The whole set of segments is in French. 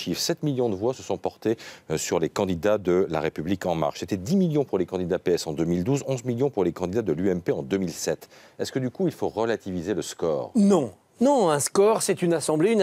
chiffre. 7 millions de voix se sont portées sur les candidats de La République En Marche. C'était 10 millions pour les candidats PS en 2012, 11 millions pour les candidats de l'UMP en 2007. Est-ce que du coup, il faut relativiser le score? Non. Non, un score, c'est une assemblée,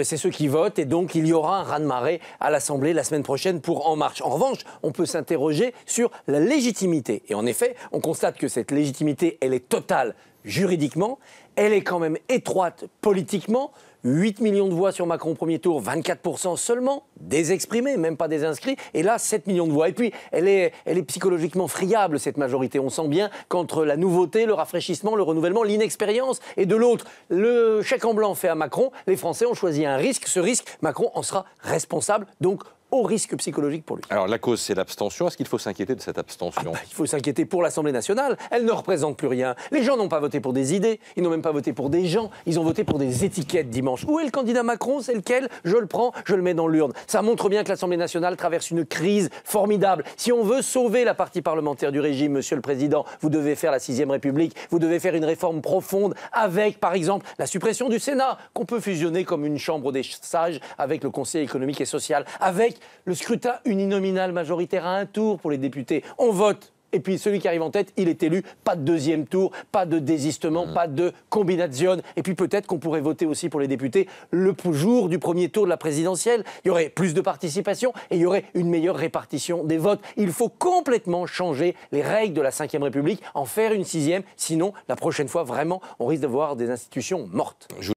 c'est ceux qui votent, et donc il y aura un raz-de-marée à l'Assemblée la semaine prochaine pour En Marche. En revanche, on peut s'interroger sur la légitimité. Et en effet, on constate que cette légitimité, elle est totale juridiquement, elle est quand même étroite politiquement. 8 millions de voix sur Macron au premier tour, 24% seulement, des exprimés, même pas des inscrits, et là 7 millions de voix. Et puis, elle est psychologiquement friable, cette majorité. On sent bien qu'entre la nouveauté, le rafraîchissement, le renouvellement, l'inexpérience, et de l'autre, le chèque en blanc fait à Macron, les Français ont choisi un risque. Ce risque, Macron en sera responsable, donc au risque psychologique pour lui. Alors la cause, c'est l'abstention. Est-ce qu'il faut s'inquiéter de cette abstention? Il faut s'inquiéter pour l'Assemblée nationale. Elle ne représente plus rien. Les gens n'ont pas voté pour des idées, ils n'ont même pas voté pour des gens, ils ont voté pour des étiquettes dimanche. Où est le candidat Macron? C'est lequel? Je le prends, je le mets dans l'urne. Ça montre bien que l'Assemblée nationale traverse une crise formidable. Si on veut sauver la partie parlementaire du régime, Monsieur le Président, vous devez faire la 6e République, vous devez faire une réforme profonde avec, par exemple, la suppression du Sénat, qu'on peut fusionner comme une chambre des sages avec le Conseil économique et social, avec le scrutin uninominal majoritaire à un tour pour les députés. On vote. Et puis celui qui arrive en tête, il est élu. Pas de deuxième tour, pas de désistement, pas de combination. Et puis peut-être qu'on pourrait voter aussi pour les députés le jour du premier tour de la présidentielle. Il y aurait plus de participation et il y aurait une meilleure répartition des votes. Il faut complètement changer les règles de la 5e République, en faire une 6e. Sinon, la prochaine fois, vraiment, on risque d'avoir des institutions mortes.